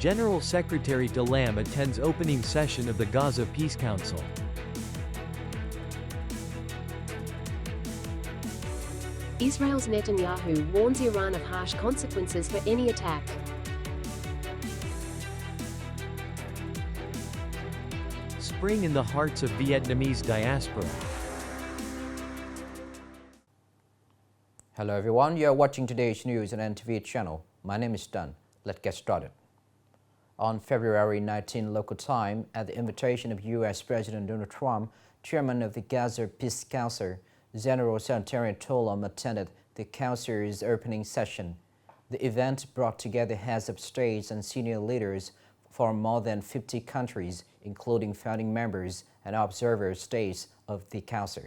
General Secretary To Lam attends opening session of the Gaza Peace Council. Israel's Netanyahu warns Iran of harsh consequences for any attack. Spring in the hearts of Vietnamese diaspora. Hello everyone, you are watching today's news on NTV channel. My name is Đăng. Let's get started. On February 19 local time, at the invitation of US President Donald Trump, chairman of the Gaza Peace Council, General Secretary To Lam attended the council's opening session. The event brought together heads of states and senior leaders from more than 50 countries, including founding members and observer states of the council.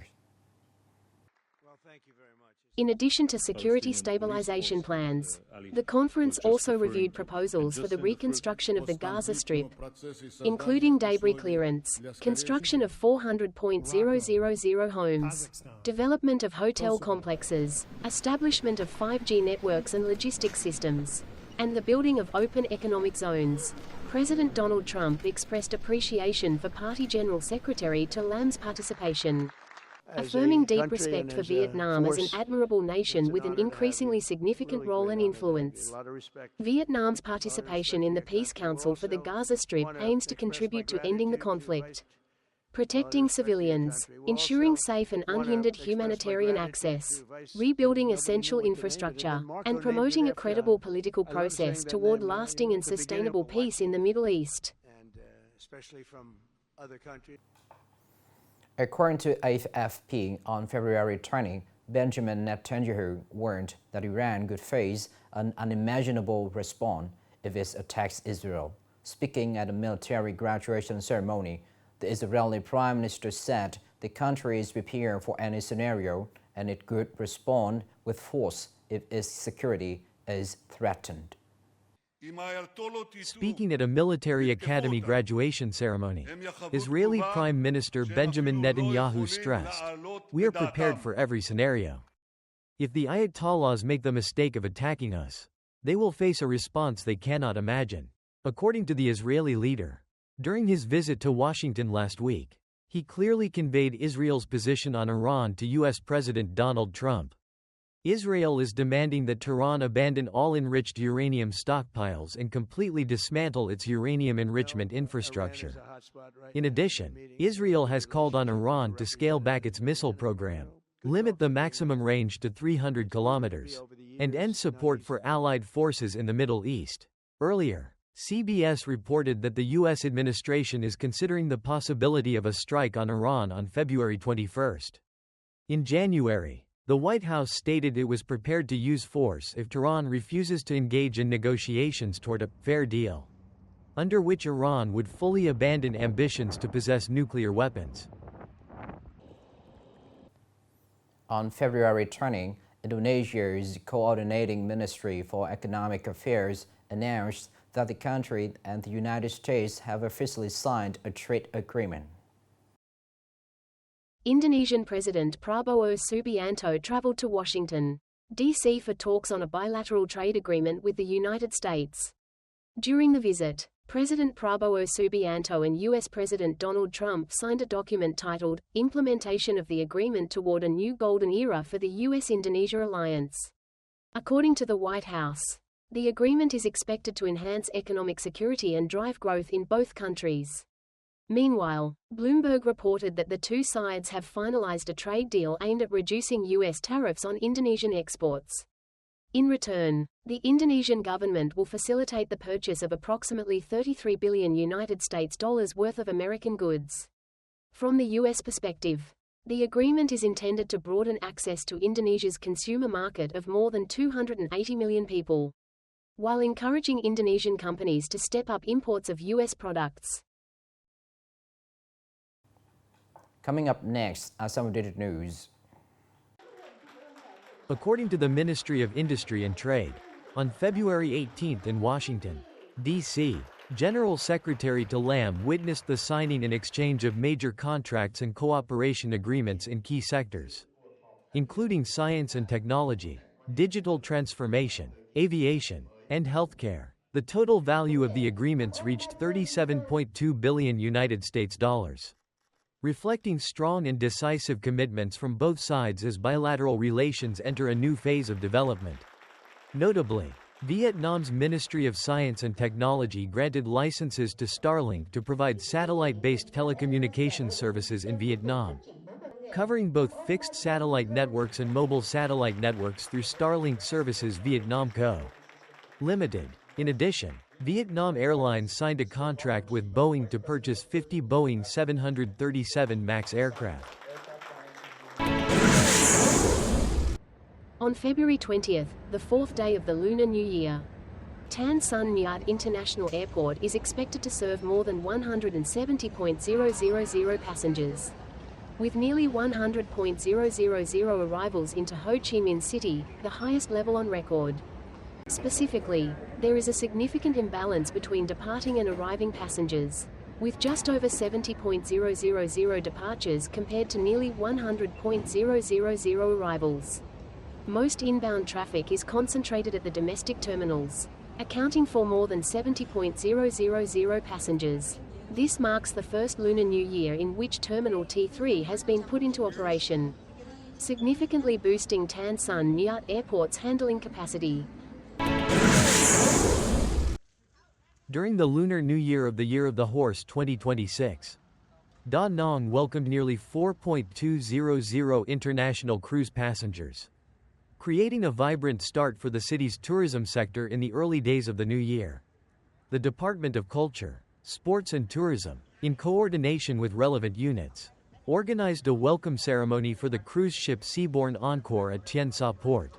In addition to security stabilization plans, the conference also reviewed proposals for the reconstruction of the Gaza Strip, including debris clearance, construction of 400,000 homes, development of hotel complexes, establishment of 5G networks and logistics systems, and the building of open economic zones. President Donald Trump expressed appreciation for Party General Secretary To Lam's participation, affirming deep respect for Vietnam as an admirable nation with an increasingly significant role and influence. Vietnam's participation in the Peace Council for the Gaza Strip aims to contribute to ending the conflict, protecting civilians, ensuring safe and unhindered humanitarian access, rebuilding essential infrastructure, and promoting a credible political process toward lasting and sustainable peace in the Middle East. According to AFP, on February 20, Benjamin Netanyahu warned that Iran could face an unimaginable response if it attacks Israel. Speaking at a military graduation ceremony, the Israeli Prime Minister said the country is prepared for any scenario and it could respond with force if its security is threatened. Speaking at a military academy graduation ceremony, Israeli Prime Minister Benjamin Netanyahu stressed, "We are prepared for every scenario. If the Ayatollahs make the mistake of attacking us, they will face a response they cannot imagine." According to the Israeli leader, during his visit to Washington last week, he clearly conveyed Israel's position on Iran to US President Donald Trump. Israel is demanding that Tehran abandon all enriched uranium stockpiles and completely dismantle its uranium enrichment infrastructure. In addition, Israel has called on Iran to scale back its missile program, limit the maximum range to 300 kilometers, and end support for allied forces in the Middle East. Earlier, CBS reported that the U.S. administration is considering the possibility of a strike on Iran on February 21. In January, the White House stated it was prepared to use force if Tehran refuses to engage in negotiations toward a fair deal, under which Iran would fully abandon ambitions to possess nuclear weapons. On February 20, Indonesia's Coordinating Ministry for Economic Affairs announced that the country and the United States have officially signed a trade agreement. Indonesian President Prabowo Subianto traveled to Washington, D.C. for talks on a bilateral trade agreement with the United States. During the visit, President Prabowo Subianto and U.S. President Donald Trump signed a document titled, "Implementation of the Agreement Toward a New Golden Era for the U.S.-Indonesia Alliance." According to the White House, the agreement is expected to enhance economic security and drive growth in both countries. Meanwhile, Bloomberg reported that the two sides have finalized a trade deal aimed at reducing U.S. tariffs on Indonesian exports. In return, the Indonesian government will facilitate the purchase of approximately $33 billion worth of American goods. From the U.S. perspective, the agreement is intended to broaden access to Indonesia's consumer market of more than 280 million people, while encouraging Indonesian companies to step up imports of U.S. products. Coming up next are some updated news. According to the Ministry of Industry and Trade, on February 18 in Washington, D.C., General Secretary To Lam witnessed the signing and exchange of major contracts and cooperation agreements in key sectors, including science and technology, digital transformation, aviation, and healthcare. The total value of the agreements reached $37.2 billion United States dollars, reflecting strong and decisive commitments from both sides as bilateral relations enter a new phase of development. Notably, Vietnam's Ministry of Science and Technology granted licenses to Starlink to provide satellite-based telecommunications services in Vietnam, covering both fixed satellite networks and mobile satellite networks through Starlink Services Vietnam Co. Limited. In addition, Vietnam Airlines signed a contract with Boeing to purchase 50 Boeing 737 MAX aircraft. On February 20th, the fourth day of the Lunar New Year, Tan Son Nhat International Airport is expected to serve more than 170,000 passengers. With nearly 100,000 arrivals into Ho Chi Minh City, the highest level on record. Specifically, there is a significant imbalance between departing and arriving passengers, with just over 70,000 departures compared to nearly 100,000 arrivals. Most inbound traffic is concentrated at the domestic terminals, accounting for more than 70,000 passengers. This marks the first Lunar New Year in which Terminal T3 has been put into operation, significantly boosting Tan Son Nhat Airport's handling capacity. During the Lunar New Year of the Year of the Horse 2026, Da Nang welcomed nearly 4,200 international cruise passengers, creating a vibrant start for the city's tourism sector in the early days of the new year. The Department of Culture, Sports and Tourism, in coordination with relevant units, organized a welcome ceremony for the cruise ship Seabourn Encore at Tien Sa Port,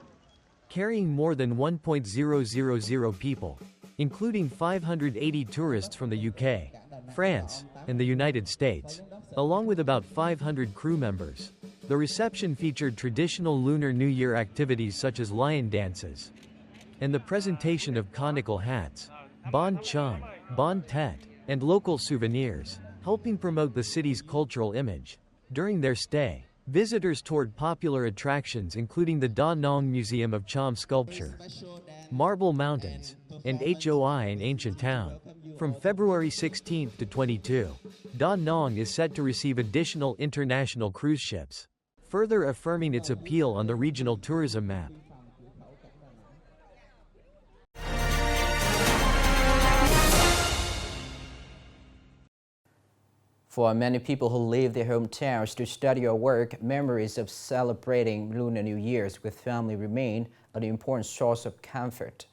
carrying more than 1,000 people, including 580 tourists from the UK, France, and the United States, along with about 500 crew members. The reception featured traditional Lunar New Year activities such as lion dances and the presentation of conical hats, Bon Chung, Bon Tet, and local souvenirs, helping promote the city's cultural image. During their stay, visitors toured popular attractions including the Da Nang Museum of Cham Sculpture, Marble Mountains, and HOI in Ancient Town. From February 16 to 22, Da Nang is set to receive additional international cruise ships, further affirming its appeal on the regional tourism map. For many people who leave their hometowns to study or work, memories of celebrating Lunar New Year's with family remain an important source of comfort.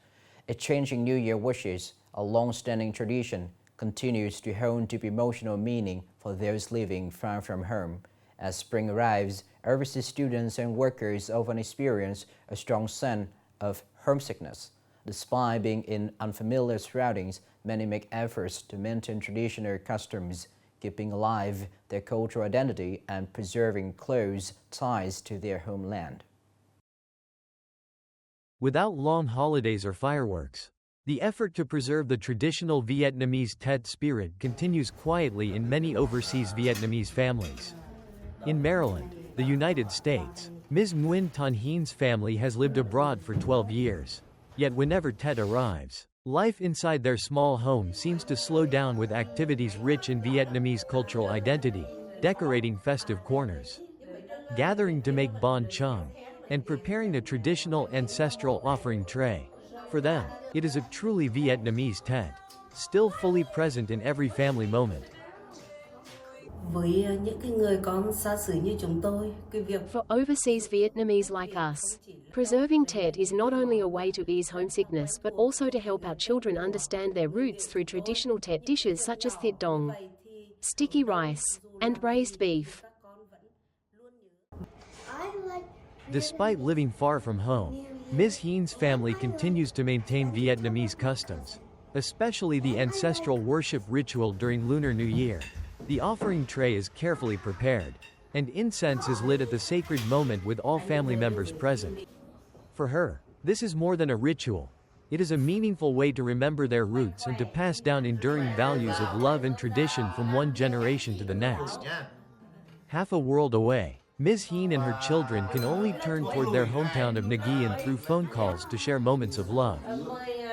Exchanging New Year wishes, a long-standing tradition, continues to hold deep emotional meaning for those living far from home. As spring arrives, overseas students and workers often experience a strong sense of homesickness. Despite being in unfamiliar surroundings, many make efforts to maintain traditional customs, keeping alive their cultural identity and preserving close ties to their homeland. Without long holidays or fireworks, the effort to preserve the traditional Vietnamese Tết spirit continues quietly in many overseas Vietnamese families. In Maryland, the United States, Ms. Nguyễn Thị Hing's family has lived abroad for 12 years. Yet whenever Tết arrives, life inside their small home seems to slow down with activities rich in Vietnamese cultural identity, decorating festive corners, gathering to make Bon Chung, and preparing a traditional ancestral offering tray. For them, it is a truly Vietnamese Tết, still fully present in every family moment. For overseas Vietnamese like us, preserving Tết is not only a way to ease homesickness but also to help our children understand their roots through traditional Tết dishes such as thịt dong, sticky rice, and braised beef. Despite living far from home, Ms. Hing's family continues to maintain Vietnamese customs, especially the ancestral worship ritual during Lunar New Year. The offering tray is carefully prepared, and incense is lit at the sacred moment with all family members present. For her, this is more than a ritual. It is a meaningful way to remember their roots and to pass down enduring values of love and tradition from one generation to the next. Half a world away, Ms. Hinh and her children can only turn toward their hometown of Nghệ An through phone calls to share moments of love.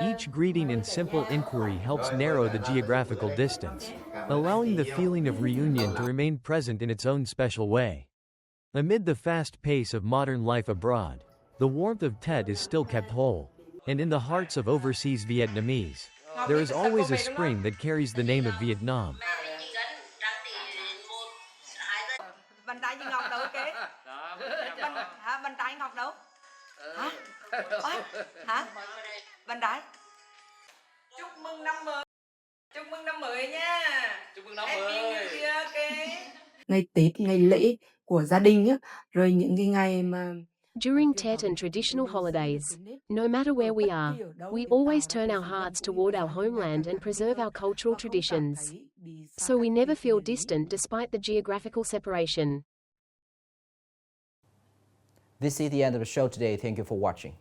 Each greeting and simple inquiry helps narrow the geographical distance, allowing the feeling of reunion to remain present in its own special way. Amid the fast pace of modern life abroad, the warmth of Tet is still kept whole, and in the hearts of overseas Vietnamese, there is always a spring that carries the name of Vietnam. Bàn tay chị Ngọc đâu kế? Bàn tay Ngọc đâu? Hả? Hả? Bàn tay? Chúc mừng năm mới. Chúc mừng năm mới nha. Chúc mừng năm mới. Happy New Year, okay? Ngày Tết, ngày lễ của gia đình á, rồi những cái ngày mà During Tet and traditional holidays, no matter where we are, we always turn our hearts toward our homeland and preserve our cultural traditions. So we never feel distant despite the geographical separation. This is the end of the show today. Thank you for watching.